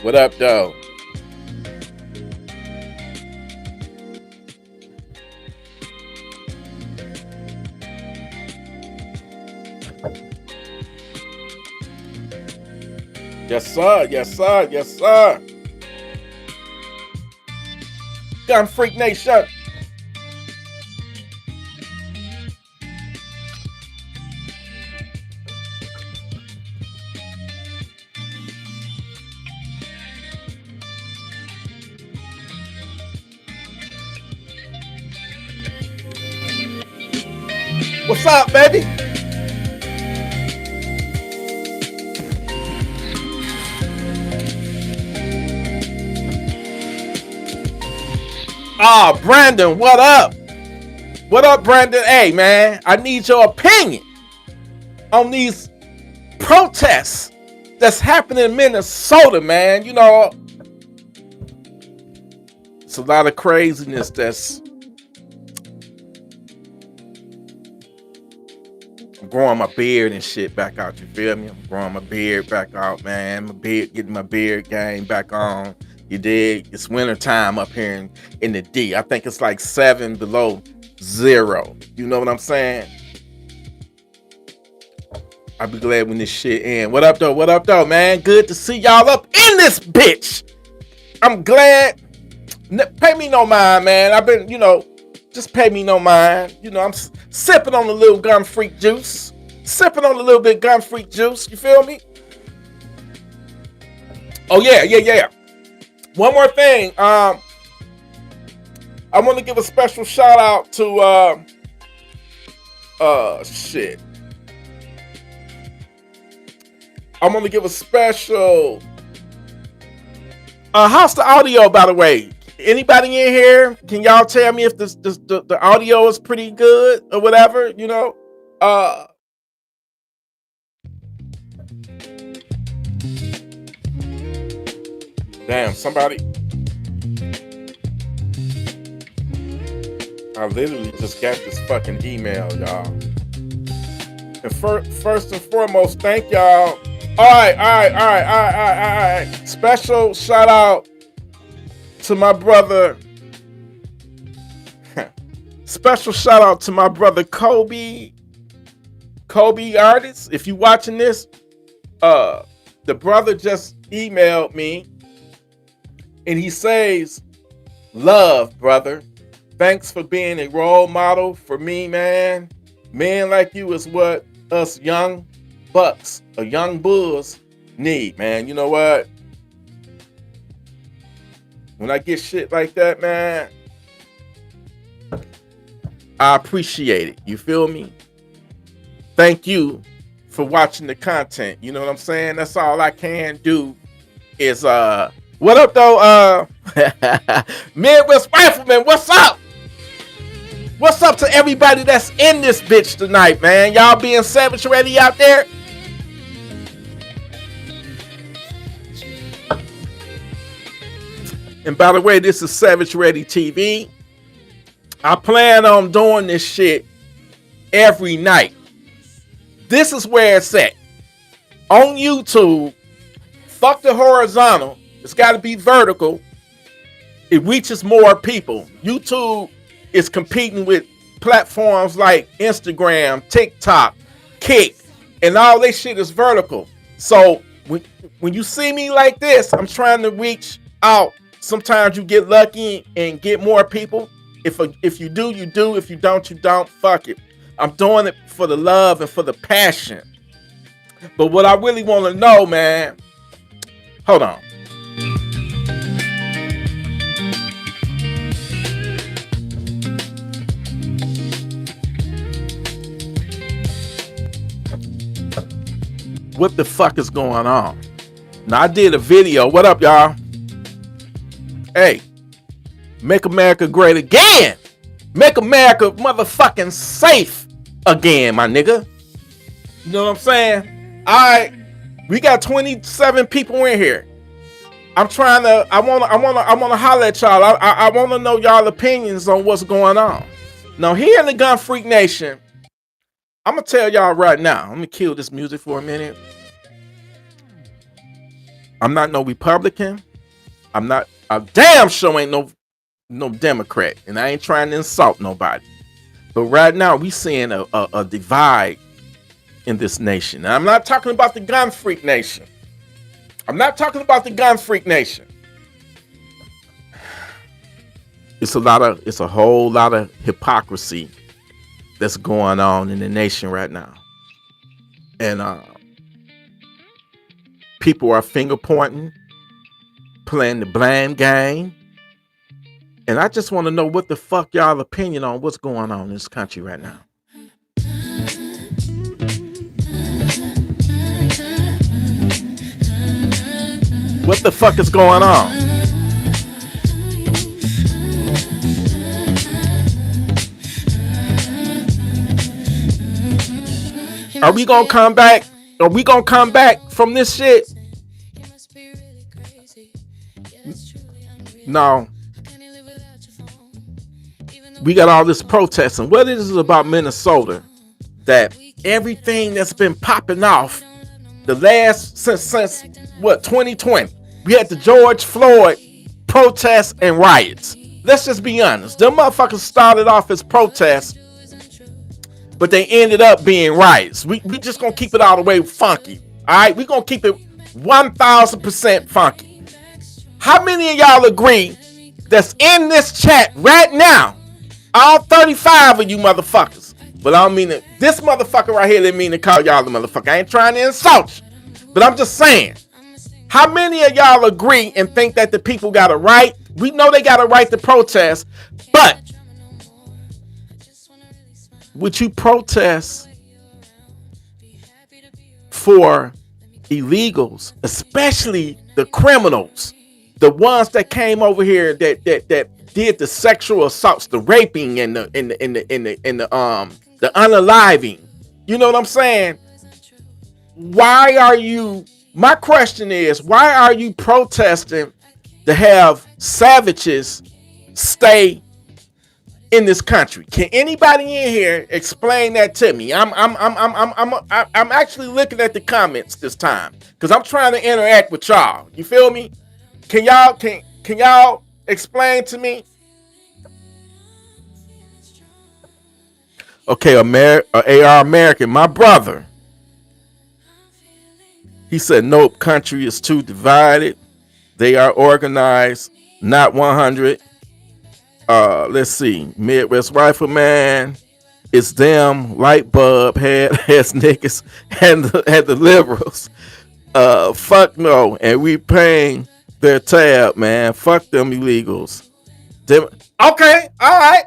What up, though? Yes, sir. Yes, sir. Yes, sir. Gun Freak Nation. What's up, baby? Ah, Brandon, what up? What up, Brandon? Hey, man, I need your opinion on these protests that's happening in Minnesota, man. You know, it's a lot of craziness that's... I'm growing my beard and shit back out, you feel me? I'm growing my beard back out, man. Getting my beard game back on. You dig? It's winter time up here in the D. I think it's like 7 below 0. You know what I'm saying? I'll be glad when this shit ends. What up, though? What up, though, man? Good to see y'all up in this bitch. I'm glad. Pay me no mind, man. I've been, you know, just pay me no mind. You know, I'm sipping on a little Gun Freak juice. Sipping on a little bit Gun Freak juice. You feel me? Oh, yeah. One more thing. I want to give a special shout out to shit. I'm gonna give a special how's the audio, by the way? Anybody in here? Can y'all tell me if the audio is pretty good or whatever, you know? Damn, somebody. I literally just got this fucking email, y'all. And first and foremost, thank y'all. All right. Special shout out to my brother. Special shout out to my brother Kobe Artist. If you watching this, the brother just emailed me. And he says, love, brother. Thanks for being a role model for me, man. Men like you is what us young bucks or young bulls need, man. You know what? When I get shit like that, man, I appreciate it. You feel me? Thank you for watching the content. You know what I'm saying? That's all I can do is what up, though? Midwest Rifleman, what's up? What's up to everybody that's in this bitch tonight, man? Y'all being savage ready out there? And by the way, this is Savage Ready TV. I plan on doing this shit every night. This is where it's at. On YouTube, fuck the horizontal. It's got to be vertical. It reaches more people. YouTube is competing with platforms like Instagram, TikTok, Kick, and all this shit is vertical. So when you see me like this, I'm trying to reach out. Sometimes you get lucky and get more people. If you do, you do. If you don't, you don't. Fuck it. I'm doing it for the love and for the passion. But what I really want to know, man, hold on. What the fuck is going on? Now, I did a video. What up, y'all? Hey, make America great again. Make America motherfucking safe again, my nigga. You know what I'm saying? All right, we got 27 people in here. I wanna holler at y'all. I wanna know y'all opinions on what's going on. Now, here in the Gun Freak Nation, I'm gonna tell y'all right now. Let me kill this music for a minute. I'm not no Republican. I'm not a damn sure ain't no Democrat, and I ain't trying to insult nobody. But right now we seeing a divide in this nation. And I'm not talking about the gun freak nation. I'm not talking about the gun freak nation. It's a whole lot of hypocrisy that's going on in the nation right now. And people are finger pointing, playing the blame game. And I just want to know what the fuck y'all opinion on what's going on in this country right now. What the fuck is going on? Are we gonna come back? Are we gonna come back from this shit? No. We got all this protesting. What is it about Minnesota that everything that's been popping off the last since what 2020? We had the George Floyd protests and riots. Let's just be honest. Them motherfuckers started off as protests, but they ended up being riots. We just gonna keep it all the way funky. All right, we gonna keep it 1,000% funky. How many of y'all agree that's in this chat right now? All 35 of you motherfuckers. But I don't mean it. This motherfucker right here didn't mean to call y'all the motherfucker. I ain't trying to insult you. But I'm just saying. How many of y'all agree and think that the people got a right? We know they got a right to protest. But would you protest for illegals, especially the criminals, the ones that came over here that did the sexual assaults, the raping, and the unaliving? You know what I'm saying? Why are you? My question is, why are you protesting to have savages stay in this country? Can anybody in here explain that to me? I'm actually looking at the comments this time because I'm trying to interact with y'all. You feel me? Can y'all explain to me? Okay, AR American, my brother. He said, nope, country is too divided. They are organized, not 100. Let's see. Midwest Rifleman. It's them, light bulb, head ass niggas, and the liberals. Fuck no. And we paying their tab, man. Fuck them illegals. Okay, all right.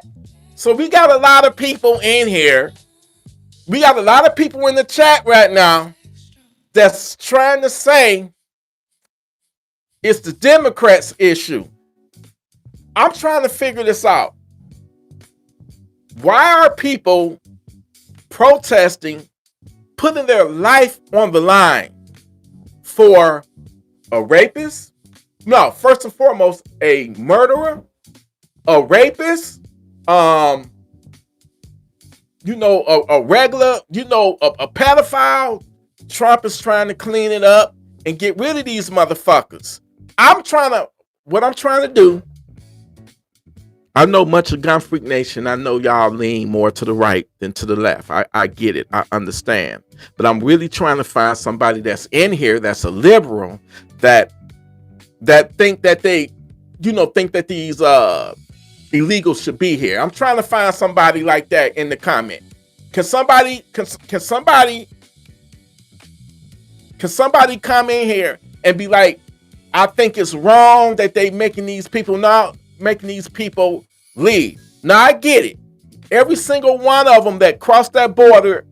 So we got a lot of people in here. We got a lot of people in the chat right now that's trying to say it's the Democrats' issue. I'm trying to figure this out. Why are people protesting, putting their life on the line for a rapist? No, first and foremost, a murderer, a rapist, a regular, a pedophile. Trump is trying to clean it up and get rid of these motherfuckers. What I'm trying to do, I know much of Gun Freak Nation. I know y'all lean more to the right than to the left. I get it. I understand. But I'm really trying to find somebody that's in here that's a liberal that think that they, think that these illegals should be here. I'm trying to find somebody like that in the comment. Can somebody come in here and be like, I think it's wrong that they making these people leave. Now I get it. Every single one of them that crossed that border,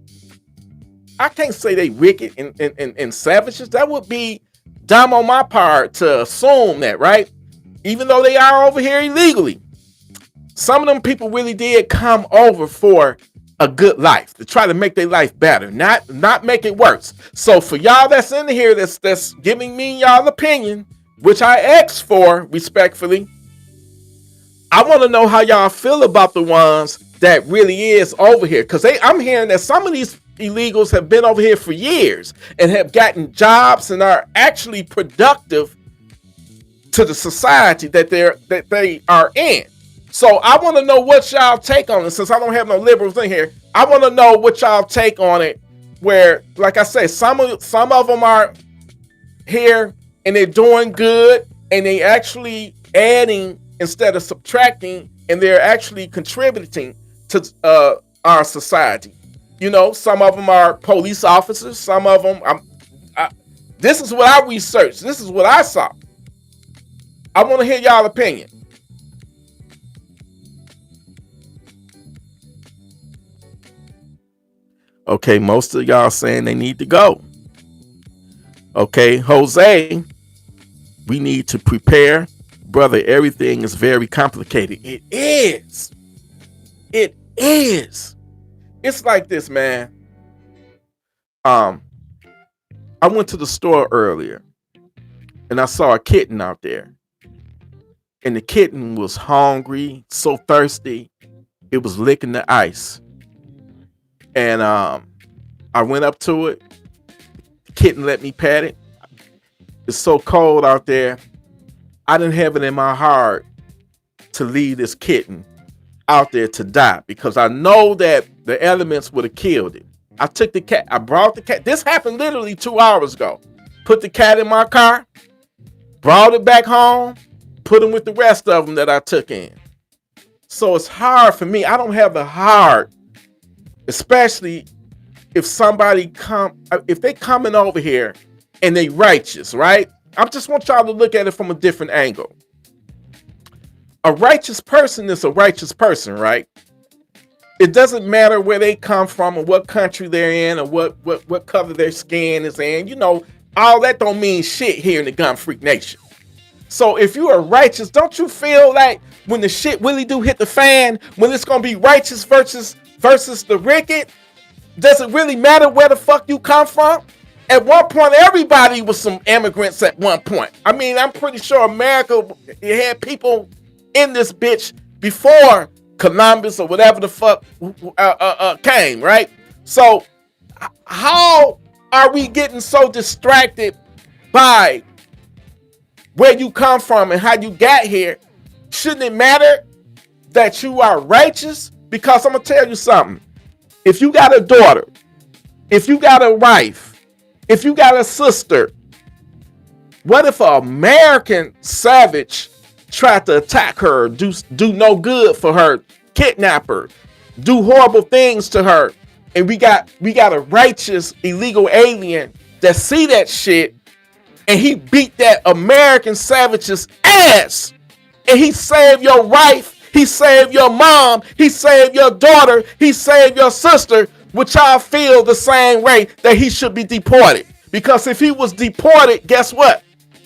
I can't say they wicked and savages. That would be dumb on my part to assume that, right? Even though they are over here illegally. Some of them people really did come over for a good life, to try to make their life better, not make it worse. So for y'all that's in here that's giving me y'all opinion, which I asked for respectfully, I want to know how y'all feel about the ones that really is over here. Because I'm hearing that some of these illegals have been over here for years and have gotten jobs and are actually productive to the society that they are in. So I want to know what y'all take on it. Since I don't have no liberals in here, I want to know what y'all take on it. Where, like I say, some of them are here and they're doing good and they actually adding instead of subtracting, and they're actually contributing to our society. You know, some of them are police officers. Some of them, this is what I researched. This is what I saw. I want to hear y'all opinion. Okay, most of y'all saying they need to go. Okay, Jose, we need to prepare. Brother, everything is very complicated. It is. It is. It's like this, man. I went to the store earlier and I saw a kitten out there. And the kitten was hungry, so thirsty, it was licking the ice. And I went up to it. The kitten let me pat it. It's so cold out there. I didn't have it in my heart to leave this kitten out there to die because I know that the elements would have killed it. I took the cat. I brought the cat. This happened literally 2 hours ago. Put the cat in my car, brought it back home, put him with the rest of them that I took in. So it's hard for me. I don't have the heart, especially if if they coming over here and they righteous, right? I just want y'all to look at it from a different angle. A righteous person is a righteous person, right? It doesn't matter where they come from or what country they're in or what color their skin is in. You know, all that don't mean shit here in the Gun Freak Nation. So if you are righteous, don't you feel like when the shit really do hit the fan, when it's gonna be righteous versus the wicked, does it really matter where the fuck you come from? At one point, everybody was some immigrants at one point. I mean, I'm pretty sure America had people in this bitch before Columbus or whatever the fuck came, right? So how are we getting so distracted by where you come from and how you got here? Shouldn't it matter that you are righteous? Because I'm gonna tell you something. If you got a daughter, if you got a wife, if you got a sister, what if an American savage tried to attack her, do no good for her, kidnap her, do horrible things to her, and we got a righteous illegal alien that see that shit, and he beat that American savage's ass, and he saved your wife, he saved your mom, he saved your daughter, he saved your sister, would y'all feel the same way that he should be deported? Because if he was deported, guess what?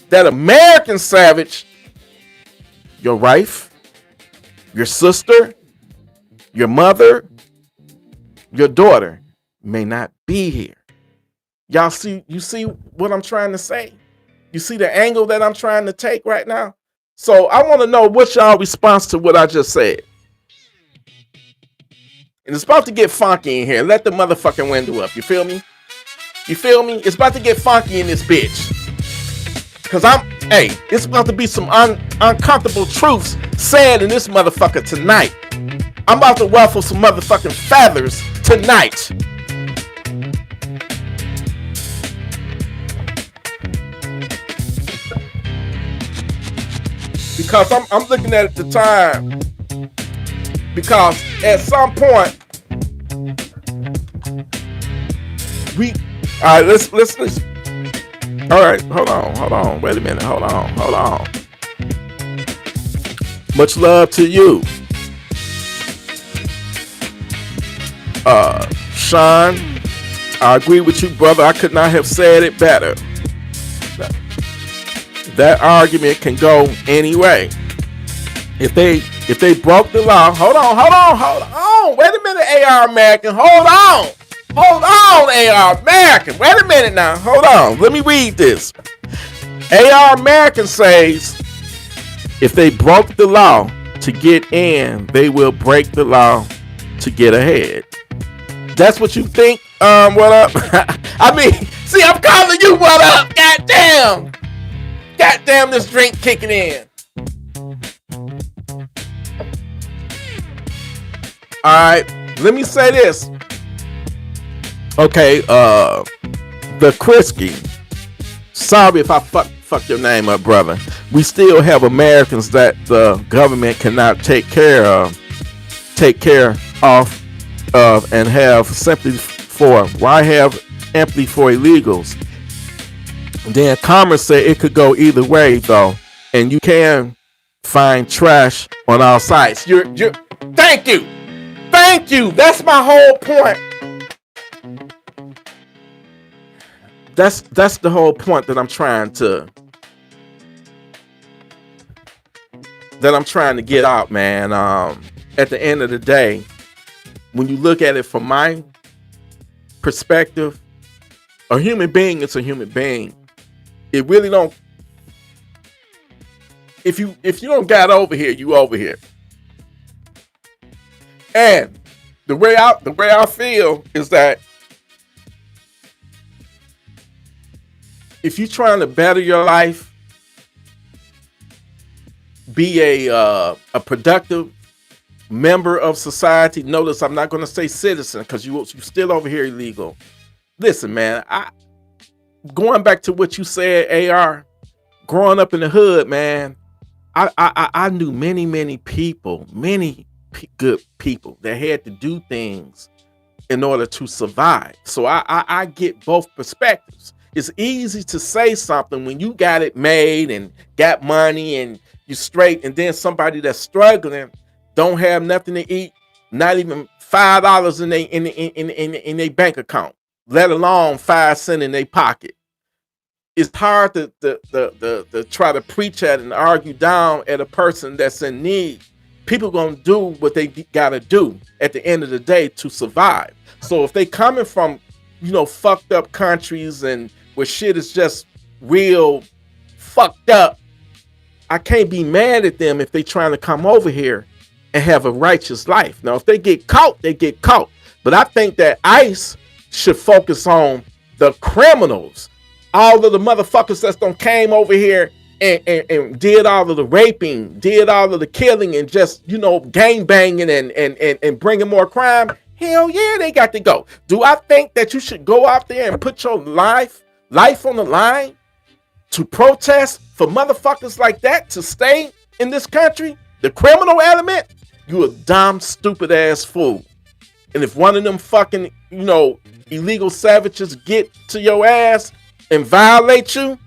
That American savage, your wife, your sister, your mother, your daughter may not be here. Y'all see, you see what I'm trying to say? You see the angle that I'm trying to take right now? So I want to know what's y'all response to what I just said. And it's about to get funky in here. Let the motherfucking window up. You feel me? You feel me? It's about to get funky in this bitch. Cause it's about to be some uncomfortable truths said in this motherfucker tonight. I'm about to ruffle some motherfucking feathers tonight. Because I'm looking at it the time. Because at some point, all right, let's listen. All right, hold on. Wait a minute, hold on. Much love to you. Sean, I agree with you, brother. I could not have said it better. That argument can go any way. If they broke the law, hold on. Wait a minute, AR American. Hold on, AR American. Wait a minute now. Hold on. Let me read this. AR American says, if they broke the law to get in, they will break the law to get ahead. That's what you think What up? I mean, see, I'm calling you what up. Goddamn. Goddamn, this drink kicking in. All right, let me say this. Okay, the Krisky. Sorry if I fuck your name up, brother. We still have Americans that the government cannot take care of, and have simply for why have empty for illegals. Then Commerce said it could go either way though, and you can find trash on our sites. Thank you. That's my whole point. That's the whole point that I'm trying to get out, man. At the end of the day, when you look at it from my perspective, a human being is a human being. It really don't. If you don't got over here, you over here. And the way I feel is that if you're trying to better your life, be a productive member of society. Notice I'm not going to say citizen because you still over here illegal. Listen, man, going back to what you said, AR, growing up in the hood, man, I knew many people, good people that had to do things in order to survive. So I get both perspectives. It's easy to say something when you got it made and got money and you straight, and then somebody that's struggling don't have nothing to eat, not even $5 in their bank account, let alone 5 cents in their pocket. It's hard to try to preach at and argue down at a person that's in need. People gonna do what they gotta do at the end of the day to survive. So if they coming from, fucked up countries and where shit is just real fucked up, I can't be mad at them if they trying to come over here and have a righteous life. Now, if they get caught, they get caught. But I think that ICE should focus on the criminals, all of the motherfuckers that's done came over here and did all of the raping, did all of the killing, and just, gang banging and bringing more crime. Hell yeah, they got to go. Do I think that you should go out there and put your life on the line to protest for motherfuckers like that to stay in this country? The criminal element? You a dumb, stupid ass fool. And if one of them fucking, illegal savages get to your ass and violate you,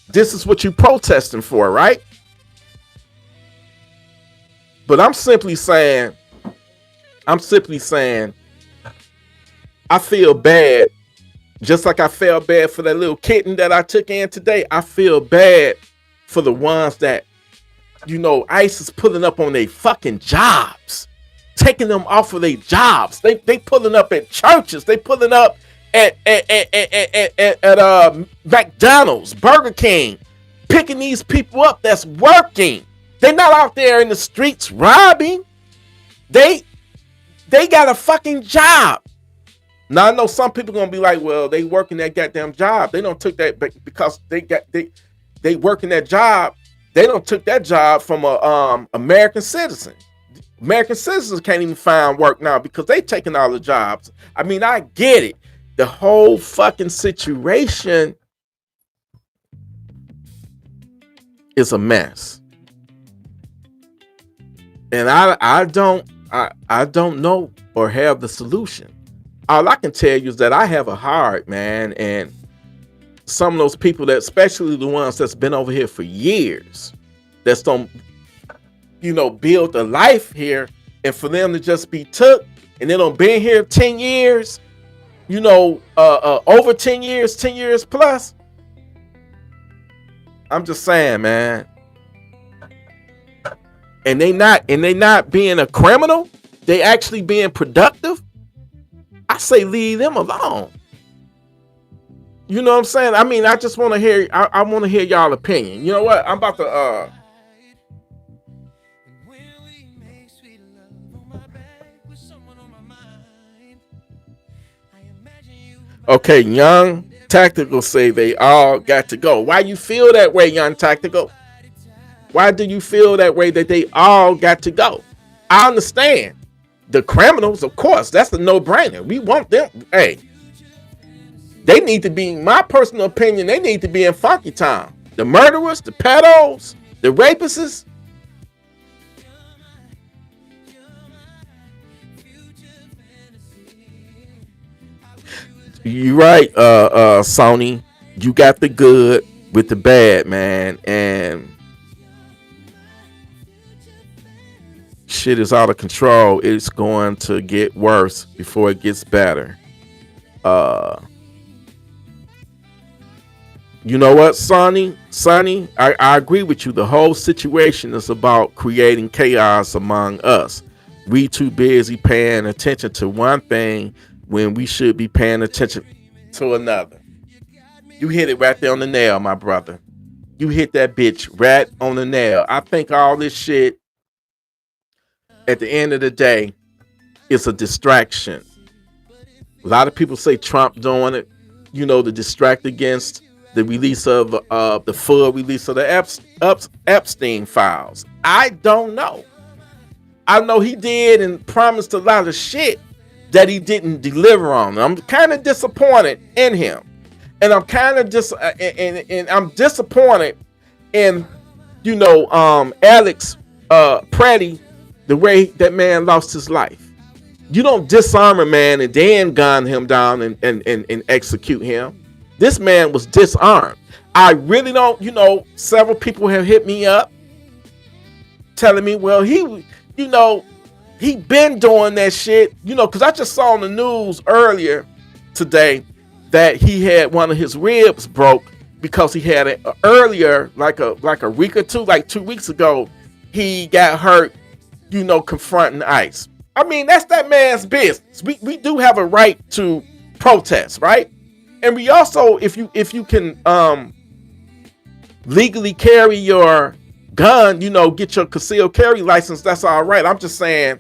this is what you protesting for, right? But I'm simply saying, I feel bad. Just like I felt bad for that little kitten that I took in today, I feel bad for the ones that, ICE is pulling up on their fucking jobs, taking them off of their jobs. They pulling up at churches. They pulling up at McDonald's, Burger King, picking these people up that's working. They're not out there in the streets robbing. They got a fucking job. Now I know some people gonna be like, well, they working that goddamn job. They don't took that because they working that job. They don't took that job from a American citizen. American citizens can't even find work now because they taking all the jobs. I mean, I get it. The whole fucking situation is a mess. And I don't know or have the solution. All I can tell you is that I have a heart, man, and some of those people that, especially the ones that's been over here for years, that's don't, build a life here, and for them to just be took, and they don't been here 10 years, over 10 years, 10 years plus. I'm just saying, man. And they not being a criminal, they actually being productive. I say leave them alone. You know what I'm saying? I mean, I just want to hear. I want to hear y'all opinion. You know what? I'm about to. Okay, Young Tactical say they all got to go. Why you feel that way, Young Tactical? Why do you feel that way that they all got to go? I understand. The criminals, of course, that's a no-brainer. We want them. Hey, they need to be, my personal opinion, they need to be in Funky Town. The murderers, the pedos, the rapists. You're right, Sony. You got the good with the bad, man. And shit is out of control. It's going to get worse before it gets better. You know what, Sonny? I agree with you. The whole situation is about creating chaos among us. We too busy paying attention to one thing when we should be paying attention to another. You hit it right there on the nail, my brother. You hit that bitch right on the nail. I think all this shit, at the end of the day, is a distraction. A lot of people say Trump doing it, to distract against the release of the full release of the Epstein files. I don't know. I know he did and promised a lot of shit that he didn't deliver on. I'm kind of disappointed in him, and I'm kind of and I'm disappointed in Alex Preddy, the way that man lost his life. You don't disarm a man and then gun him down and execute him. This man was disarmed. I really don't, several people have hit me up telling me, well, he been doing that shit, because I just saw on the news earlier today that he had one of his ribs broke because he had it earlier, like a week or two, like 2 weeks ago, he got hurt, confronting ICE. I mean, that's that man's business. We do have a right to protest, right? And we also, if you can legally carry your gun, get your concealed carry license, that's all right. I'm just saying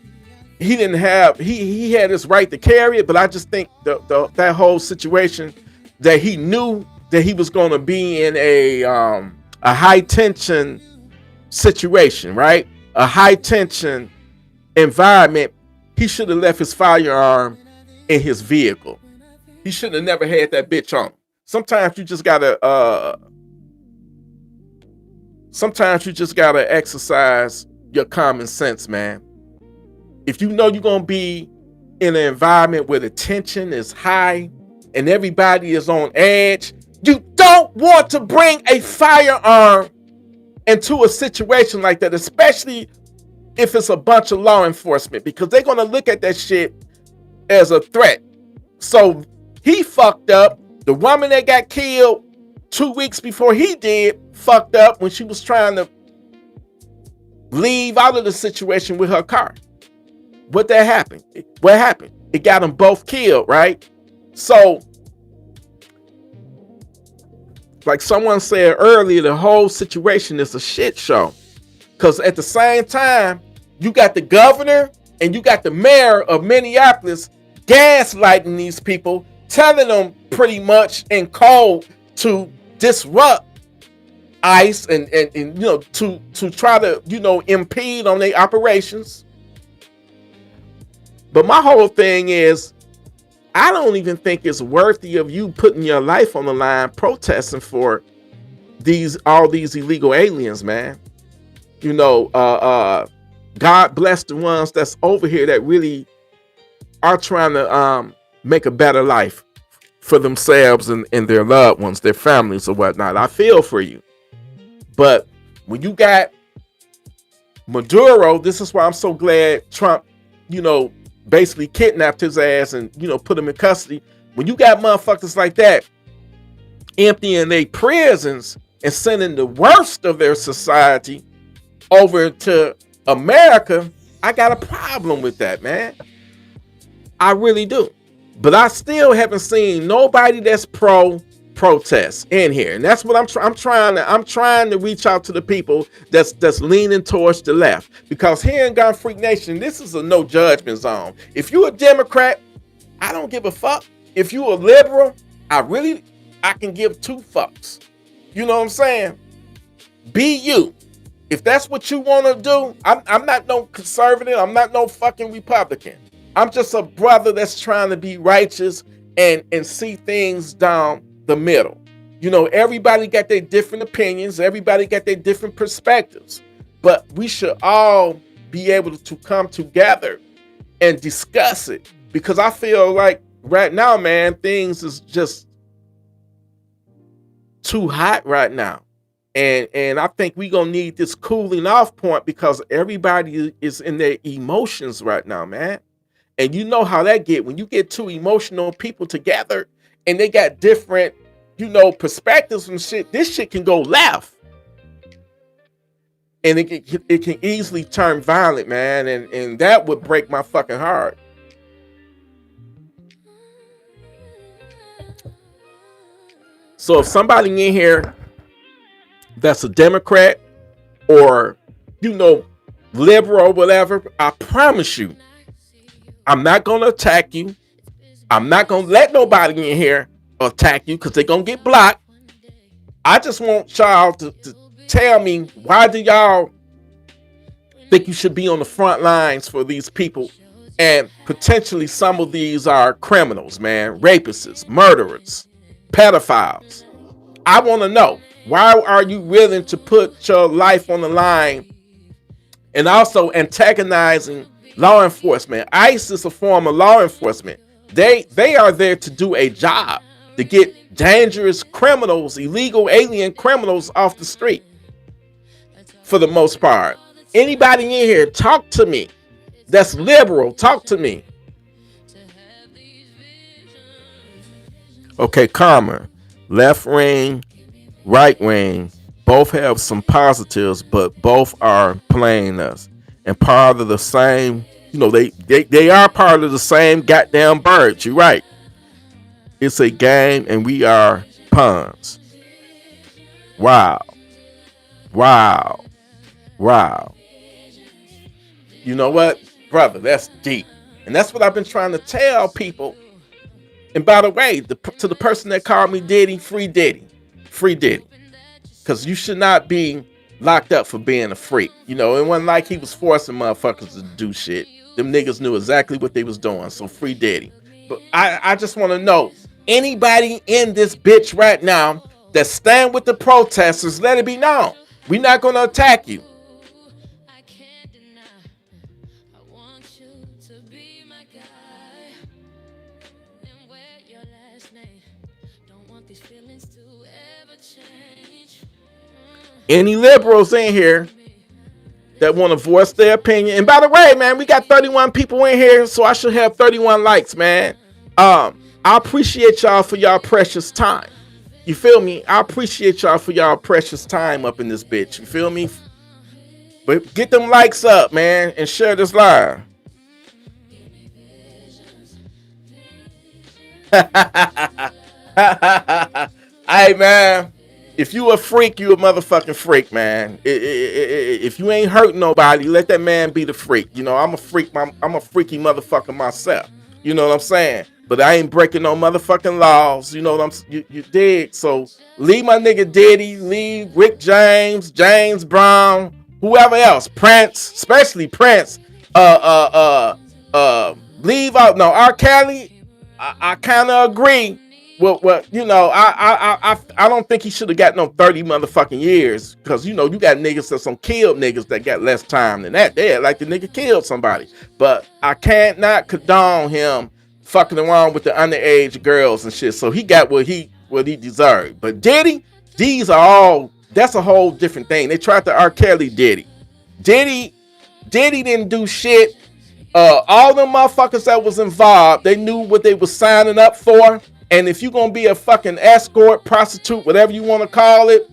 he didn't have, he had his right to carry it, but I just think that whole situation, that he knew that he was going to be in a high tension situation, right? A high tension environment. He should have left his firearm in his vehicle. He shouldn't have never had that bitch on. Sometimes you just gotta exercise your common sense, man. If you know you're gonna be in an environment where the tension is high and everybody is on edge, you don't want to bring a firearm into a situation like that, especially if it's a bunch of law enforcement, because they're gonna look at that shit as a threat. So he fucked up. The woman that got killed 2 weeks before he did fucked up when she was trying to leave out of the situation with her car. What happened? It got them both killed, right? So, like someone said earlier, the whole situation is a shit show. Because at the same time, you got the governor and you got the mayor of Minneapolis gaslighting these people, telling them pretty much in code to disrupt ICE and to try to impede on their operations. But my whole thing is, I don't even think it's worthy of you putting your life on the line protesting for all these illegal aliens, man. God bless the ones that's over here that really are trying to make a better life for themselves and their loved ones, their families or whatnot. I feel for you. But when you got Maduro, this is why I'm so glad Trump, basically kidnapped his ass and, put him in custody. When you got motherfuckers like that emptying their prisons and sending the worst of their society over to America, I got a problem with that, man. I really do. But I still haven't seen nobody that's pro-protest in here. And that's what I'm trying to reach out to the people that's leaning towards the left. Because here in Gun Freak Nation, this is a no judgment zone. If you're a Democrat, I don't give a fuck. if you a liberal, I can give two fucks. You know what I'm saying? Be you. If that's what you want to do, I'm not no conservative. I'm not no fucking Republican. I'm just a brother that's trying to be righteous and see things down the middle. You know, everybody got their different opinions. Everybody got their different perspectives. But we should all be able to come together and discuss it. Because I feel like right now, man, things is just too hot right now. And I think we're going to need this cooling off point because everybody is in their emotions right now, man. And you know how that get. When you get two emotional people together and they got different, you know, perspectives and shit, this shit can go left. And it can easily turn violent, man. And that would break my fucking heart. So if somebody in here that's a Democrat or, you know, liberal or whatever, I promise you, I'm not going to attack you. I'm not going to let nobody in here attack you because they're going to get blocked. I just want y'all to tell me, why do y'all think you should be on the front lines for these people? And potentially some of these are criminals, man, rapists, murderers, pedophiles. I want to know, why are you willing to put your life on the line and also antagonizing law enforcement? ICE is a form of law enforcement. They are there to do a job, to get dangerous criminals, illegal alien criminals off the street. For the most part, anybody in here, talk to me. That's liberal. Talk to me. Okay, Karma. Left wing, right wing, both have some positives, but both are playing us. And part of the same, you know, they are part of the same goddamn birds. You're right. It's a game and we are pawns. Wow. Wow. Wow. You know what, brother? That's deep. And that's what I've been trying to tell people. And by the way, to the person that called me Diddy, free Diddy. Free Diddy. Because you should not be locked up for being a freak. You know, it wasn't like he was forcing motherfuckers to do shit. Them niggas knew exactly what they was doing. So free Diddy. But I just want to know, anybody in this bitch right now that stand with the protesters, let it be known. We're not going to attack you. Any liberals in here that want to voice their opinion. And by the way, man, we got 31 people in here, so I should have 31 likes, man. I appreciate y'all for y'all precious time. You feel me? I appreciate y'all for y'all precious time up in this bitch. You feel me? But get them likes up, man, and share this live. Hey, man. If you a freak, you a motherfucking freak, man. If you ain't hurting nobody, let that man be the freak. You know, I'm a freak. I'm a freaky motherfucker myself. You know what I'm saying? But I ain't breaking no motherfucking laws. You know what you dig? So leave my nigga Diddy, leave Rick James, James Brown, whoever else, Prince, especially Prince. Leave out. No, R. Kelly. I kind of agree. Well, you know, I don't think he should have got no 30 motherfucking years, because you know you got niggas that's some killed niggas that got less time than that. They like the nigga killed somebody, but I can't not condone him fucking around with the underage girls and shit. So he got what he deserved. But Diddy, that's a whole different thing. They tried to R. Kelly Diddy. Diddy didn't do shit. All them motherfuckers that was involved, they knew what they was signing up for. And if you're going to be a fucking escort, prostitute, whatever you want to call it,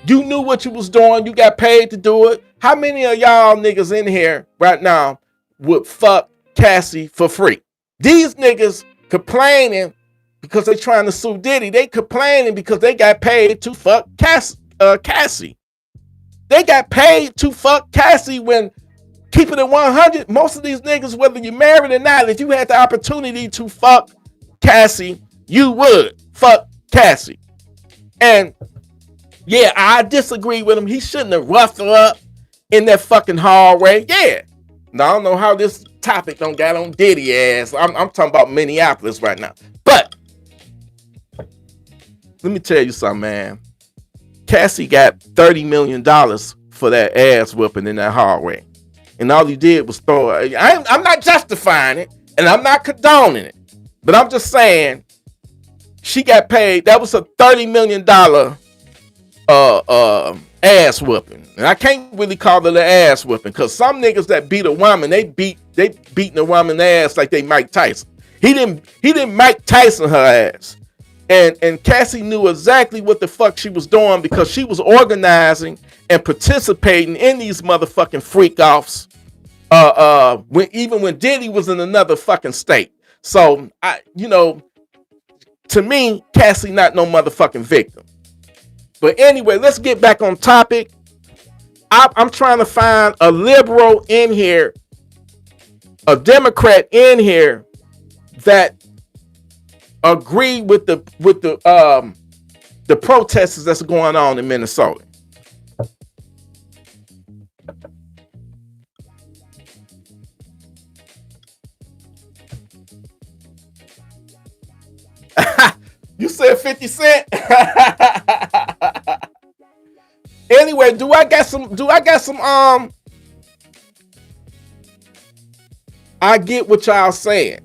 you knew what you was doing. You got paid to do it. How many of y'all niggas in here right now would fuck Cassie for free? These niggas complaining because they trying to sue Diddy. They complaining because they got paid to fuck Cassie. They got paid to fuck Cassie when, keeping it 100, most of these niggas, whether you're married or not, if you had the opportunity to fuck Cassie, you would. Fuck Cassie. And yeah, I disagree with him. He shouldn't have roughed her up in that fucking hallway. Yeah. Now, I don't know how this topic don't got on Diddy ass. I'm talking about Minneapolis right now. But let me tell you something, man. Cassie got $30 million for that ass whooping in that hallway. And all he did was throw it. I'm not justifying it, and I'm not condoning it. But I'm just saying, she got paid. That was a $30 million ass whooping. And I can't really call it an ass whooping, because some niggas that beat a woman, they beating a woman's ass like they Mike Tyson. He didn't Mike Tyson her ass. And Cassie knew exactly what the fuck she was doing, because she was organizing and participating in these motherfucking freak offs. Even when Diddy was in another fucking state. So to me, Cassie not no motherfucking victim. But anyway, let's get back on topic. I'm trying to find a liberal in here, a Democrat in here that agree with the protests that's going on in Minnesota. You said 50 Cent? Anyway, do I got some I get what y'all saying.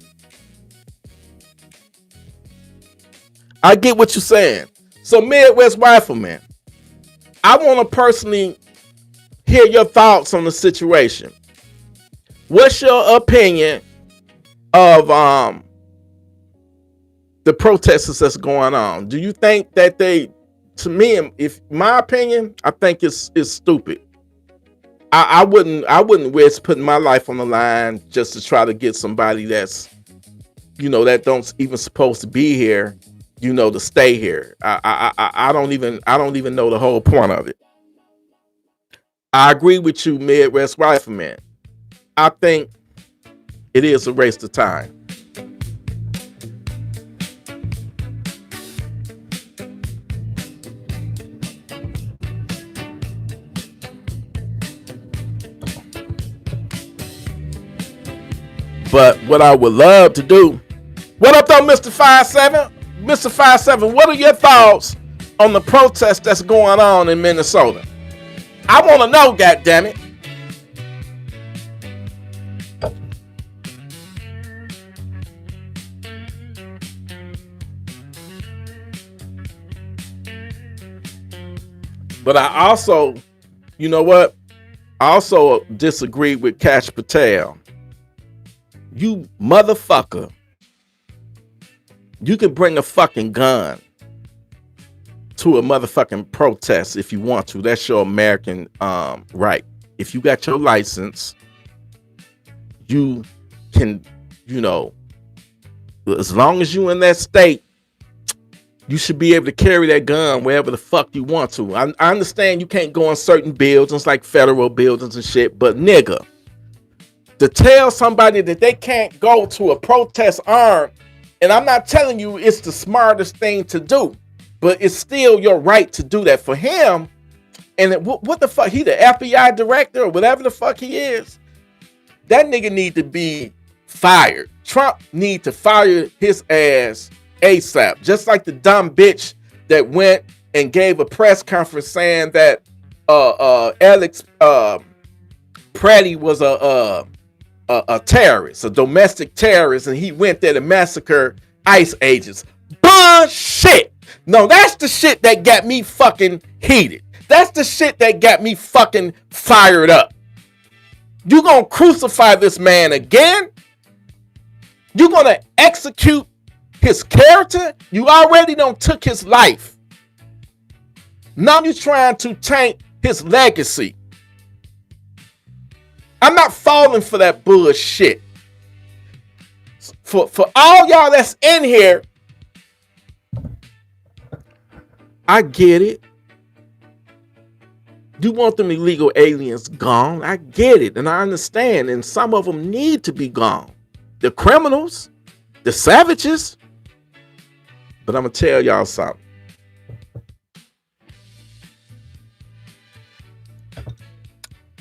I get what you're saying. So Midwest Rifleman, I want to personally hear your thoughts on the situation. What's your opinion of the protests that's going on? Do you think that to me, if my opinion, I think it's stupid. I wouldn't risk putting my life on the line just to try to get somebody that's, that don't even supposed to be here, to stay here. I don't even know the whole point of it. I agree with you, Midwest Rifleman. I think it is a waste of time. But what I would love to do, what up though, Mr. 57? Mr. 57, what are your thoughts on the protest that's going on in Minnesota? I want to know, goddammit. But I also, I also disagree with Kash Patel. You motherfucker. You can bring a fucking gun to a motherfucking protest if you want to. That's your American right. If you got your license, you can, as long as you in that state, you should be able to carry that gun wherever the fuck you want to. I understand you can't go in certain buildings like federal buildings and shit, but nigga, to tell somebody that they can't go to a protest armed, and I'm not telling you it's the smartest thing to do, but it's still your right to do that. For him, and what the fuck, he the FBI director or whatever the fuck he is, that nigga need to be fired. Trump need to fire his ass ASAP. Just like the dumb bitch that went and gave a press conference saying that Alex Pratty was a terrorist, a domestic terrorist, and he went there to massacre ICE agents. Bullshit. No, that's the shit that got me fucking heated. That's the shit that got me fucking fired up. You gonna crucify this man again? You gonna execute his character? You already done took his life. Now you trying to taint his legacy. I'm not falling for that bullshit. For all y'all that's in here, I get it. You want them illegal aliens gone. I get it. And I understand. And some of them need to be gone. The criminals, the savages, But I'm going to tell y'all something.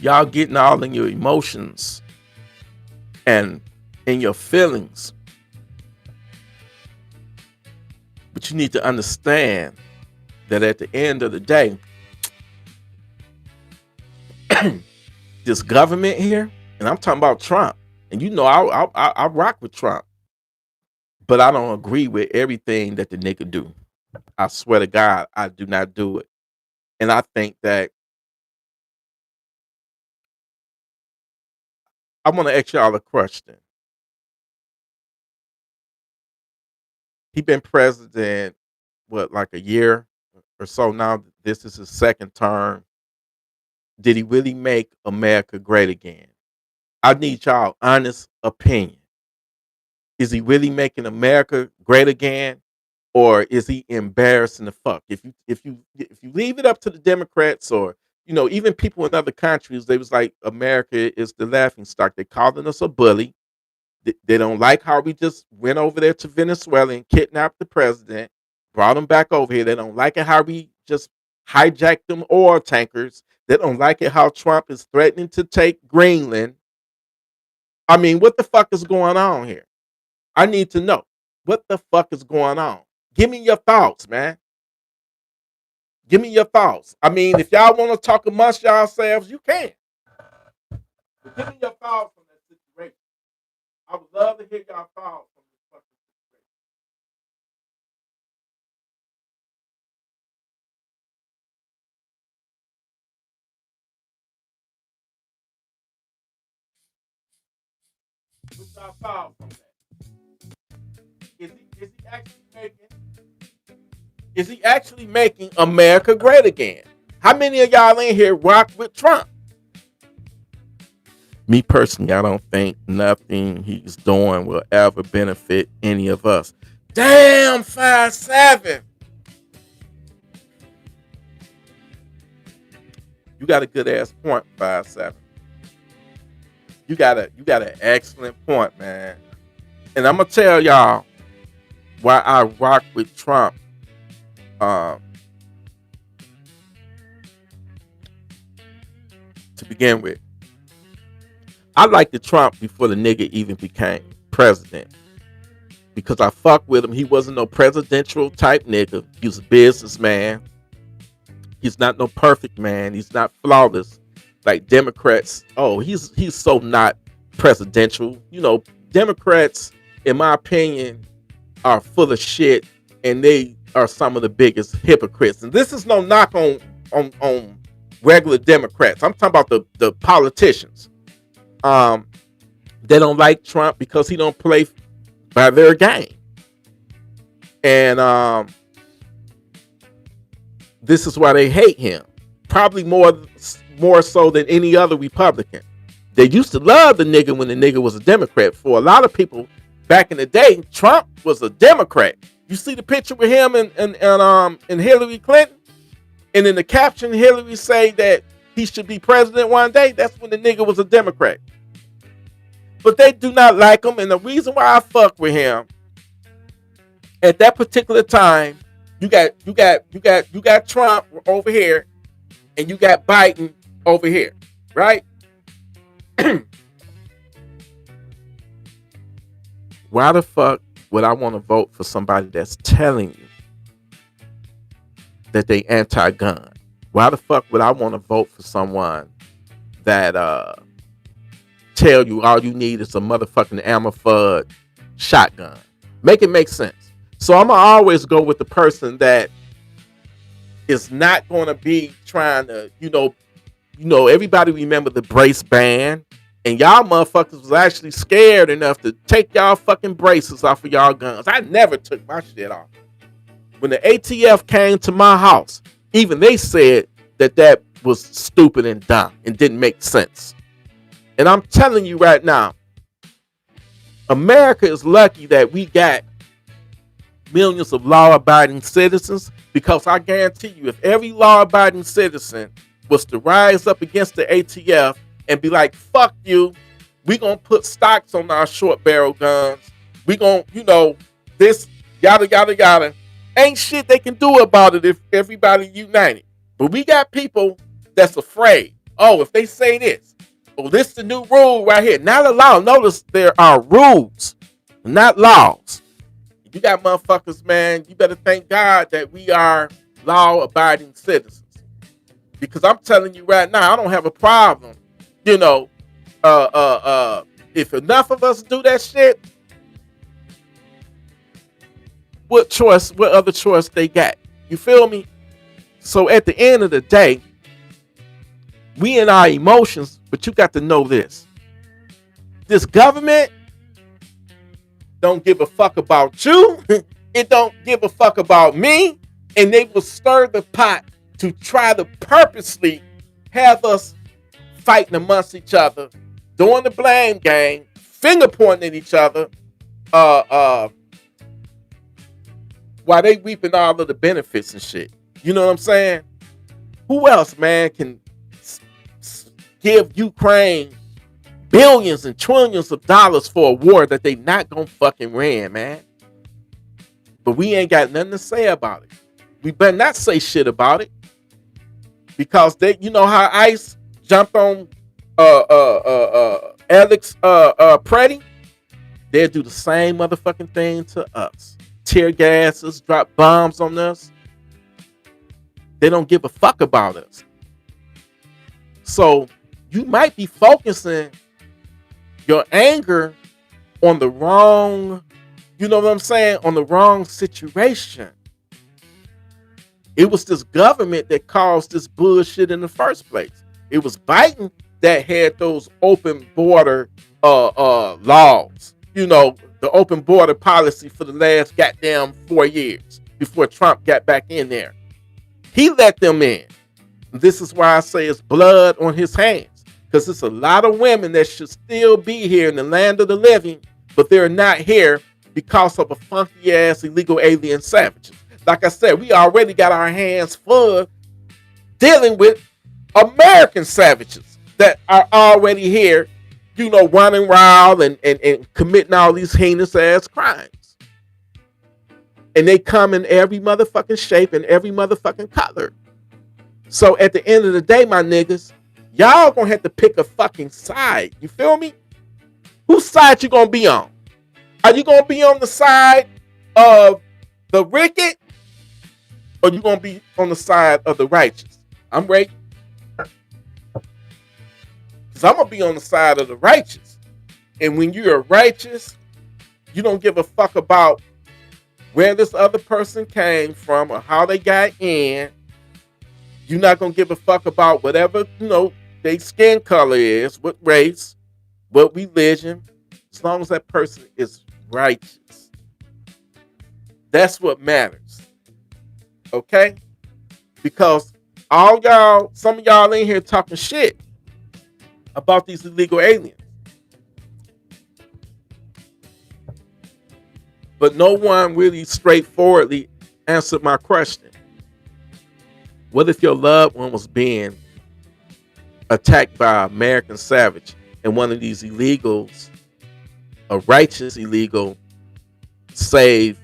Y'all getting all in your emotions and in your feelings. But you need to understand that at the end of the day, this government here, and I'm talking about Trump, and you know I rock with Trump, but I don't agree with everything that the nigga do. I swear to God, I do not do it. And I think that I want to ask y'all a question. He been president, what, like a year or so now? This is his second term. Did he really make America great again? I need y'all honest opinion. Is he really making America great again? Or is he embarrassing the fuck? If you leave it up to the Democrats or even people in other countries, they was like America is the laughing stock. They calling us a bully. They don't like how we just went over there to Venezuela and kidnapped the president, brought him back over here. They don't like it how we just hijacked them oil tankers. They don't like it how Trump is threatening to take Greenland. I mean, what the fuck is going on here? I need to know. What the fuck is going on? Give me your thoughts, man. Give me your thoughts. I mean, if y'all want to talk amongst yourselves, you can. But give me your thoughts on that situation. I would love to hear y'all thoughts on this fucking situation. What's y'all thoughts on that? Is he actually making America great again? How many of y'all in here rock with Trump? Me personally, I don't think nothing he's doing will ever benefit any of us. Damn, 5'7". You got a good ass point, 5'7". You got an excellent point, man. And I'm gonna tell y'all why I rock with Trump. To begin with, I liked the Trump before the nigga even became president because I fuck with him. He wasn't no presidential type nigga. He was a businessman. He's not no perfect man. He's not flawless like Democrats. Oh, he's so not presidential. Democrats, in my opinion, are full of shit, and they are some of the biggest hypocrites. And this is no knock on regular Democrats. I'm talking about the politicians. They don't like Trump because he don't play by their game. And this is why they hate him. Probably more so than any other Republican. They used to love the nigga when the nigga was a Democrat. For a lot of people back in the day, Trump was a Democrat. You see the picture with him and Hillary Clinton? And in the caption, Hillary say that he should be president one day. That's when the nigga was a Democrat. But they do not like him. And the reason why I fuck with him, at that particular time, you got Trump over here and you got Biden over here, right? Why the fuck would I want to vote for somebody that's telling you that they anti-gun? Why the fuck would I want to vote for someone that tell you all you need is a motherfucking Ammerfud shotgun? Make it make sense. So I'm gonna always go with the person that is not gonna be trying to, everybody remember the brace ban. And y'all motherfuckers was actually scared enough to take y'all fucking braces off of y'all guns. I never took my shit off. When the ATF came to my house, even they said that was stupid and dumb and didn't make sense. And I'm telling you right now, America is lucky that we got millions of law-abiding citizens, because I guarantee you, if every law-abiding citizen was to rise up against the ATF and be like, fuck you, we gonna put stocks on our short barrel guns, we gonna, this, yada, yada, yada, Ain't shit they can do about it if everybody united. But we got people that's afraid. Oh, if they say this, oh, this is the new rule right here. Not a law. Notice there are rules, not laws. You got motherfuckers, man. You better thank God that we are law-abiding citizens. Because I'm telling you right now, I don't have a problem. You know, if enough of us do that shit, what other choice they got? You feel me? So at the end of the day, we in our emotions, but you got to know this. This government don't give a fuck about you. It don't give a fuck about me. And they will stir the pot to try to purposely have us fighting amongst each other, doing the blame game, finger pointing at each other, while they reaping all of the benefits and shit. You know what I'm saying? Who else, man, can give Ukraine billions and trillions of dollars for a war that they not gonna fucking win, man? But we ain't got nothing to say about it. We better not say shit about it. Because they, you know how ICE jumped on Alex Preddy? They'll do the same motherfucking thing to us. Tear gases, drop bombs on us. They don't give a fuck about us. So you might be focusing your anger on the wrong, you know what I'm saying, on the wrong situation. It was this government that caused this bullshit in the first place. It was Biden that had those open border laws. You know, the open border policy for the last goddamn 4 years before Trump got back in there. He let them in. This is why I say it's blood on his hands. Because it's a lot of women that should still be here in the land of the living, but they're not here because of a funky ass illegal alien savages. Like I said, we already got our hands full dealing with American savages that are already here, you know, running wild and committing all these heinous ass crimes. And they come in every motherfucking shape and every motherfucking color. So at the end of the day, my niggas, y'all gonna have to pick a fucking side. You feel me? Whose side you gonna be on? Are you gonna be on the side of the wicked? Or you gonna be on the side of the righteous? I'm right. Because I'm gonna be on the side of the righteous. And when you're righteous, you don't give a fuck about where this other person came from or how they got in. You're not gonna give a fuck about whatever, you know, their skin color is, what race, what religion, as long as that person is righteous. That's what matters. Okay? Because all y'all, some of y'all in here talking shit about these illegal aliens. But no one really straightforwardly answered my question. What if your loved one was being attacked by an American savage and one of these illegals, a righteous illegal, saved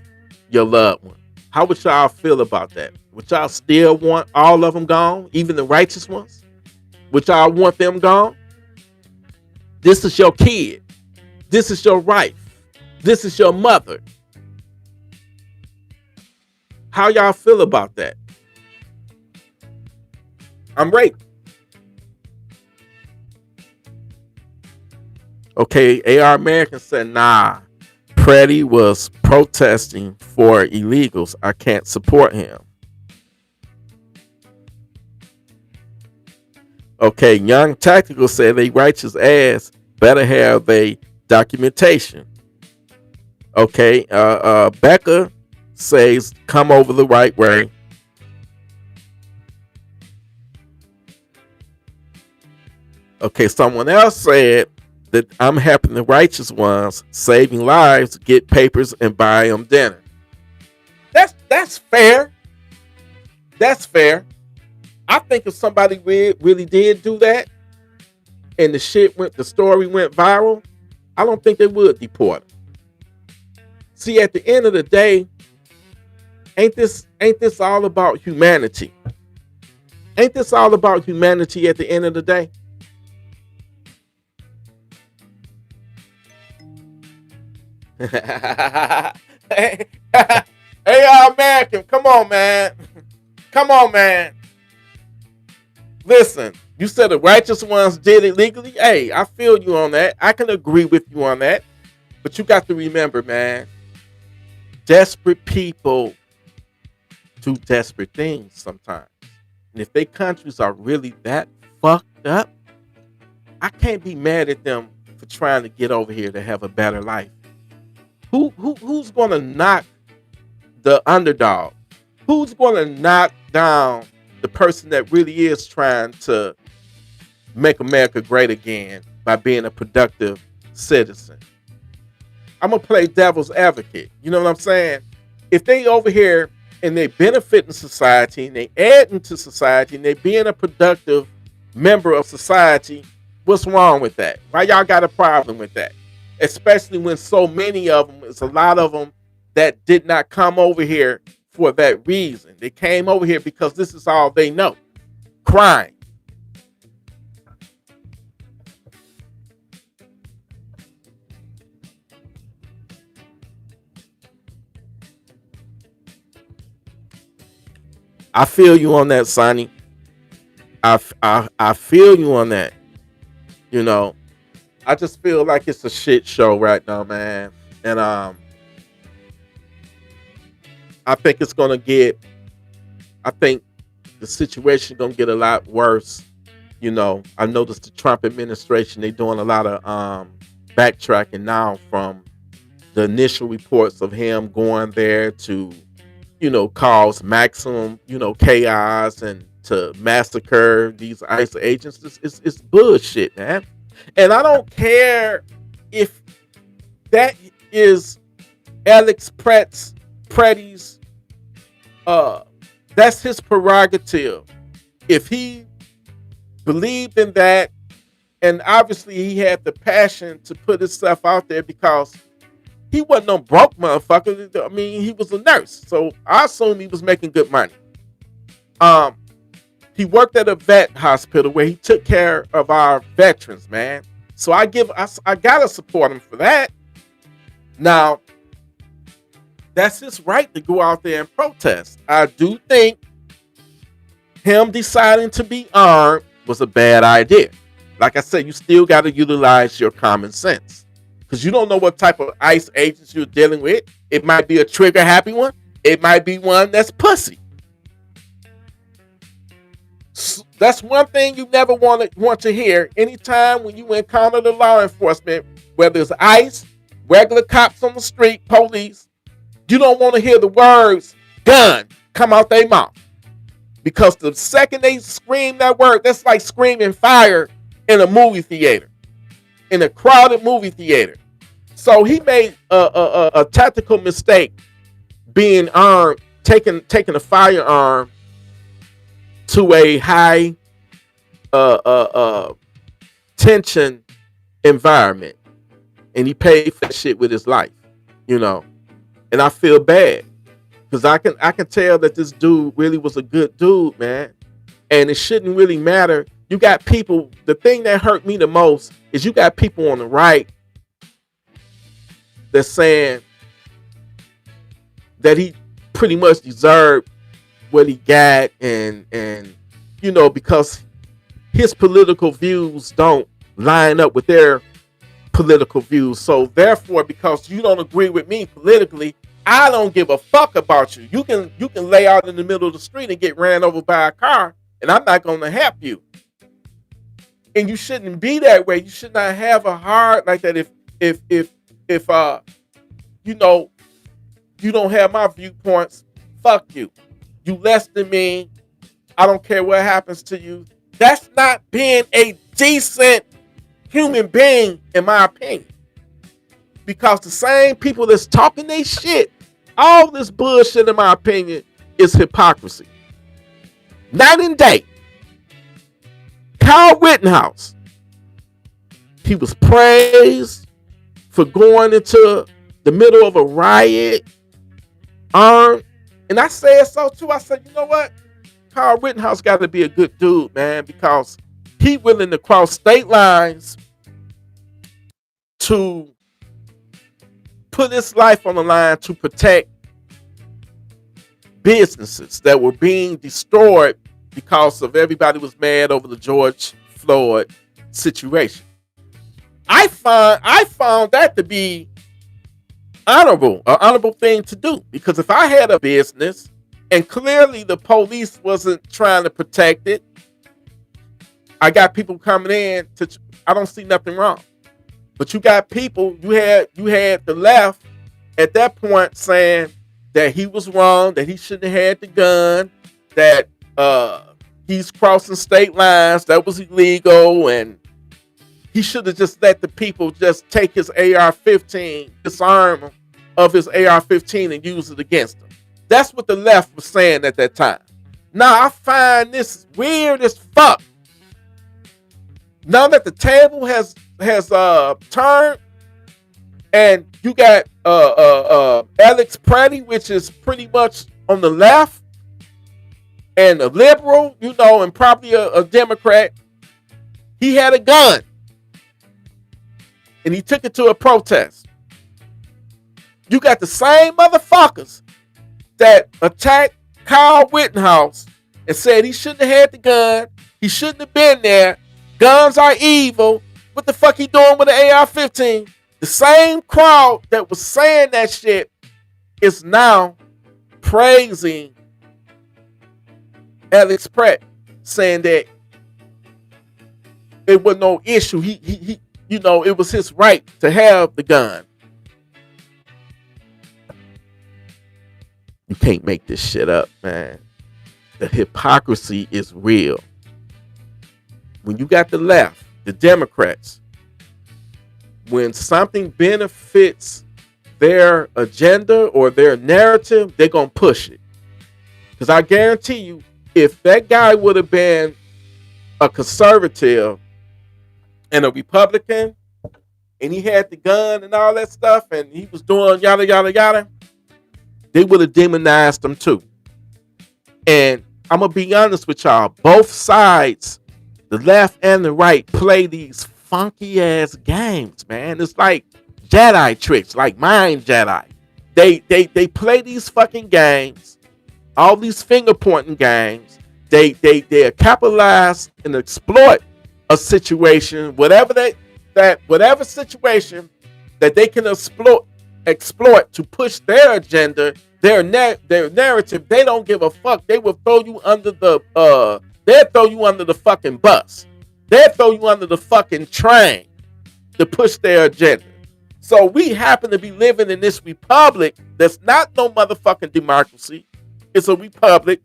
your loved one? How would y'all feel about that? Would y'all still want all of them gone, even the righteous ones? Would y'all want them gone? This is your kid. This is your wife. This is your mother. How y'all feel about that? I'm right. Okay, AR American said, nah, Preddy was protesting for illegals. I can't support him. Okay, Young Tactical said they righteous ass better have a documentation. Okay, Becca says come over the right way. Okay, someone else said that I'm helping the righteous ones, saving lives, get papers and buy them dinner. That's fair. That's fair. I think if somebody really did do that, and the story went viral, I don't think they would deport them. See, at the end of the day, Ain't this all about humanity? Ain't this all about humanity at the end of the day? Hey, hey, American, come on, man. Come on, man. Listen, you said the righteous ones did it legally. Hey, I feel you on that. I can agree with you on that. But you got to remember, man, desperate people do desperate things sometimes. And if their countries are really that fucked up, I can't be mad at them for trying to get over here to have a better life. Who's gonna knock the underdog? Who's gonna knock down the person that really is trying to make America great again by being a productive citizen? I'm gonna play devil's advocate. You know what I'm saying? If they over here and they benefit in society and they add into society and they being a productive member of society, what's wrong with that? Why y'all got a problem with that? Especially when so many of them, it's a lot of them that did not come over here for that reason. They came over here because this is all they know. Crime. I feel you on that, Sonny. I feel you on that. You know, I just feel like it's a shit show right now, man. And I think it's gonna get. I think the situation gonna get a lot worse. You know, I noticed the Trump administration, they doing a lot of backtracking now from the initial reports of him going there to, cause maximum, chaos and to massacre these ICE agents. It's bullshit, man. And I don't care if that is Alex Pretty's, that's his prerogative. If he believed in that, and obviously he had the passion to put himself out there because he wasn't no broke motherfucker. I mean, he was a nurse, so I assume he was making good money. He worked at a vet hospital where he took care of our veterans, man. So I gotta support him for that. Now, that's his right to go out there and protest. I do think him deciding to be armed was a bad idea. Like I said, you still got to utilize your common sense because you don't know what type of ICE agents you're dealing with. It might be a trigger happy one. It might be one that's pussy. That's one thing you never want to hear. Anytime when you encounter the law enforcement, whether it's ICE, regular cops on the street, police, you don't want to hear the words gun come out their mouth. Because the second they scream that word, that's like screaming fire in a movie theater, in a crowded movie theater. So he made a tactical mistake being armed, taking a firearm to a high tension environment. And he paid for that shit with his life, And I feel bad. Because I can tell that this dude really was a good dude, man. And it shouldn't really matter. You got people, the thing that hurt me the most is you got people on the right that's saying that he pretty much deserved what he got and because his political views don't line up with their political views. So therefore, because you don't agree with me politically, I don't give a fuck about you. You can lay out in the middle of the street and get ran over by a car, and I'm not going to help you. And you shouldn't be that way. You should not have a heart like that. If you don't have my viewpoints, fuck you. You less than me. I don't care what happens to you. That's not being a decent human being, in my opinion. Because the same people that's talking they shit, all this bullshit, in my opinion, is hypocrisy. Night and day. Kyle Rittenhouse, he was praised for going into the middle of a riot armed, And I said so too. I said, you know what? Kyle Rittenhouse got to be a good dude, man, because he willing to cross state lines to put his life on the line to protect businesses that were being destroyed because of everybody was mad over the George Floyd situation. I found that to be an honorable thing to do, because if I had a business and clearly the police wasn't trying to protect it, I got people coming in I don't see nothing wrong. But you got people, you had the left at that point saying that he was wrong, that he shouldn't have had the gun, that he's crossing state lines, that was illegal, and he should have just let the people just take his AR-15, disarm him of his AR-15 and use it against him. That's what the left was saying at that time. Now, I find this weird as fuck. Now that the table has turned, and you got Alex Preddy, which is pretty much on the left, and a liberal, you know, and probably a Democrat. He had a gun, and he took it to a protest. You got the same motherfuckers that attacked Kyle Rittenhouse and said he shouldn't have had the gun, he shouldn't have been there, guns are evil, what the fuck he doing with the AR-15? The same crowd that was saying that shit is now praising Alex Pratt, saying that it was no issue. He you know, it was his right to have the gun. You can't make this shit up, man. The hypocrisy is real. When you got the left, the Democrats, when something benefits their agenda or their narrative, they're going to push it. Because I guarantee you, if that guy would have been a conservative and a Republican, and he had the gun and all that stuff, and he was doing yada, yada, yada, they would have demonized him too. And I'm going to be honest with y'all, both sides, the left and the right, play these funky ass games, man. It's like Jedi tricks, like Mind Jedi. They play these fucking games, all these finger pointing games. They capitalize and exploit a situation, whatever situation that they can exploit to push their agenda, their narrative. They don't give a fuck. They will throw you under the they'll throw you under the fucking bus. They'll throw you under the fucking train to push their agenda. So we happen to be living in this republic that's not no motherfucking democracy. It's a republic.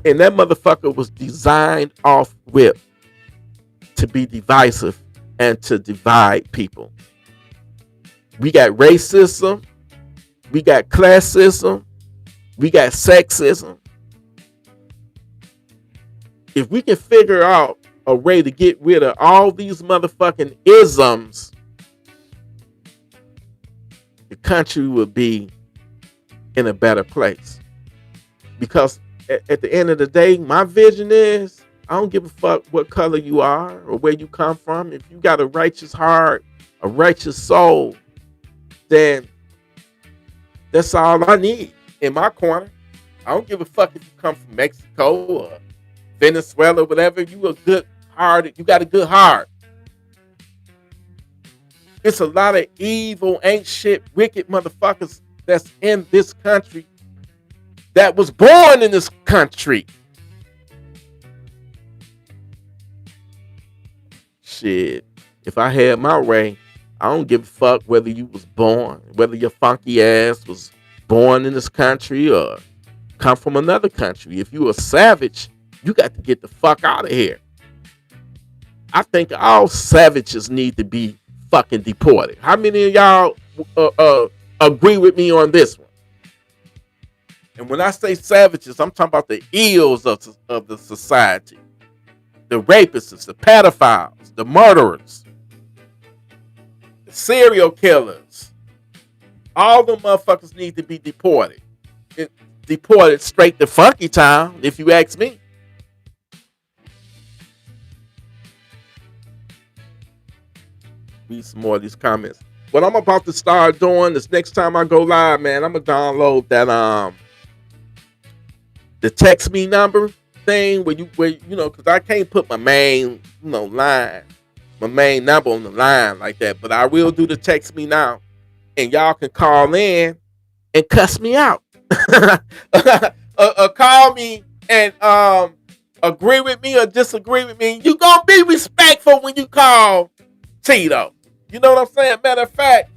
And that motherfucker was designed off whip to be divisive and to divide people. We got racism. We got classism. We got sexism. If we can figure out a way to get rid of all these motherfucking isms, the country would be in a better place. Because at the end of the day, my vision is, I don't give a fuck what color you are or where you come from. If you got a righteous heart, a righteous soul, then that's all I need in my corner. I don't give a fuck if you come from Mexico or Venezuela, whatever. You a good hearted, you got a good heart. It's a lot of evil, ain't shit, wicked motherfuckers that's in this country, that was born in this country. Shit, if I had my way, I don't give a fuck whether you was born, whether your funky ass was born in this country or come from another country. If you a savage, you got to get the fuck out of here. I think all savages need to be fucking deported. How many of y'all agree with me on this one? And when I say savages, I'm talking about the ills of the society. The rapists, the pedophiles, the murderers, the serial killers. All them motherfuckers need to be deported. deported straight to Funky Town, if you ask me. Read some more of these comments. What I'm about to start doing this next time I go live, man, I'm gonna download that the text me number thing where because I can't put my main line, my main number on the line like that, but I will do the text me now, and y'all can call in and cuss me out, call me and agree with me or disagree with me. You gonna be respectful when you call Tito. You know what I'm saying? Matter of fact,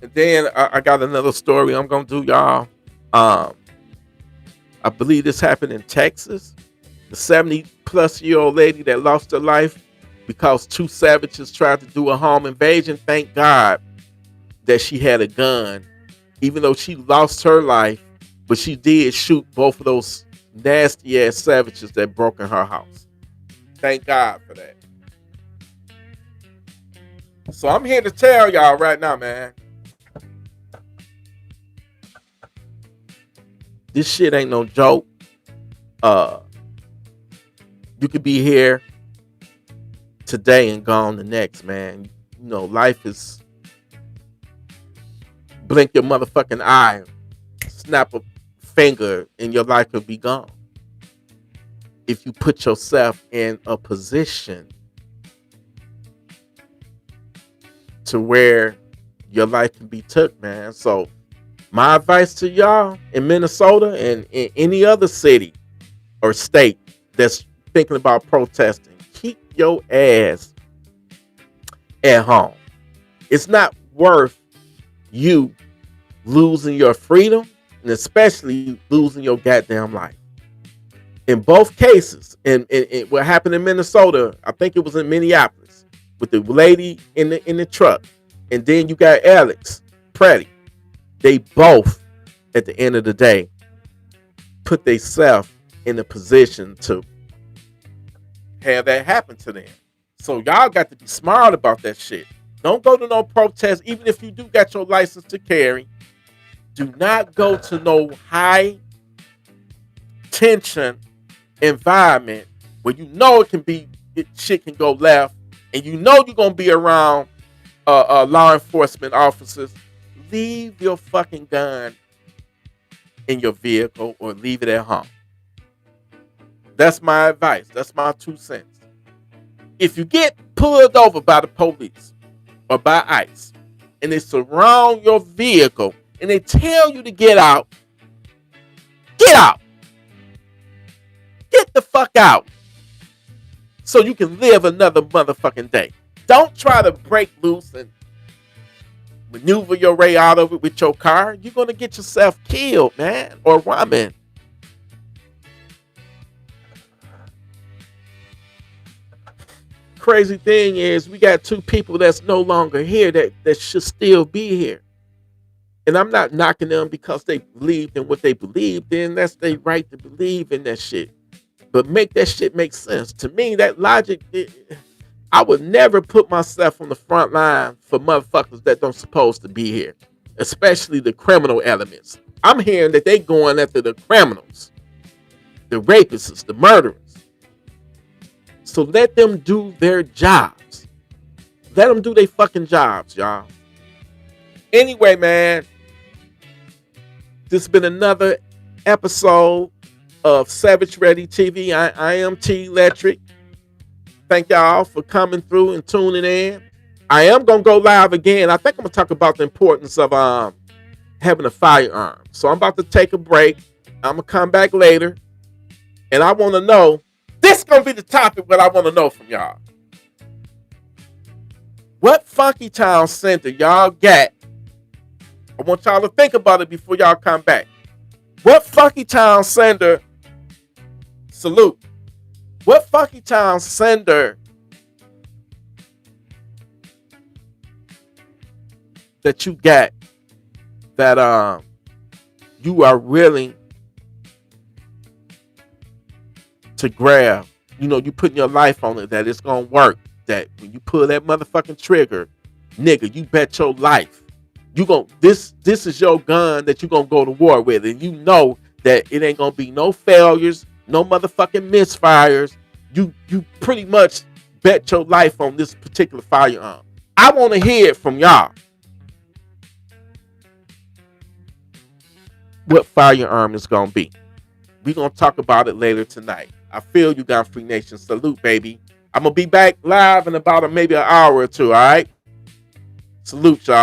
and then I got another story I'm gonna do, y'all. I believe this happened in Texas. The 70-plus-year-old lady that lost her life because two savages tried to do a home invasion. Thank God that she had a gun, even though she lost her life, but she did shoot both of those nasty ass savages that broke in her house. Thank God for that. So I'm here to tell y'all right now, man. This shit ain't no joke. You could be here today and gone the next, man. You know, life is blink your motherfucking eye, snap a finger, and your life could be gone. If you put yourself in a position to where your life can be took, man. So my advice to y'all in Minnesota and in any other city or state that's thinking about protesting, keep your ass at home. It's not worth you losing your freedom and especially losing your goddamn life. In both cases, and what happened in Minnesota, I think it was in Minneapolis, with the lady in the truck, and then you got Alex Pretty. They both, at the end of the day, put themselves in a position to have that happen to them. So y'all got to be smart about that shit. Don't go to no protest, even if you do got your license to carry. Do not go to no high tension environment where you know shit can go left, and you know you're gonna be around law enforcement officers. Leave your fucking gun in your vehicle or leave it at home. That's my advice. That's my 2 cents. If you get pulled over by the police or by ICE and they surround your vehicle and they tell you to get out, get out. Get the fuck out so you can live another motherfucking day. Don't try to break loose and maneuver your way out of it with your car. You're going to get yourself killed, man, or woman. Crazy thing is we got 2 people that's no longer here that should still be here. And I'm not knocking them because they believed in what they believed in. That's their right to believe in that shit. But make that shit make sense. To me, that logic, I would never put myself on the front line for motherfuckers that don't supposed to be here. Especially the criminal elements. I'm hearing that they going after the criminals. The rapists, the murderers. So let them do their jobs. Let them do their fucking jobs, y'all. Anyway, man. This has been another episode of Savage Ready TV. I am TElectrik. Thank y'all for coming through and tuning in. I am going to go live again. I think I'm going to talk about the importance of having a firearm. So I'm about to take a break. I'm going to come back later. And I want to know, this is going to be the topic that I want to know from y'all. What Funky Town Center y'all got? I want y'all to think about it before y'all come back. What Funky Town Center, salute. What Funky Town Center that you got that you are willing to grab? You know, you putting your life on it, that it's gonna work. That when you pull that motherfucking trigger, nigga, you bet your life. You gon' this is your gun that you gonna go to war with, and you know that it ain't gonna be no failures, no motherfucking misfires. You pretty much bet your life on this particular firearm. I want to hear it from y'all. What firearm is gonna be? We gonna talk about it later tonight. I feel you, Gun Free Nation. Salute, baby. I'm gonna be back live in about maybe an hour or two. All right. Salute, y'all.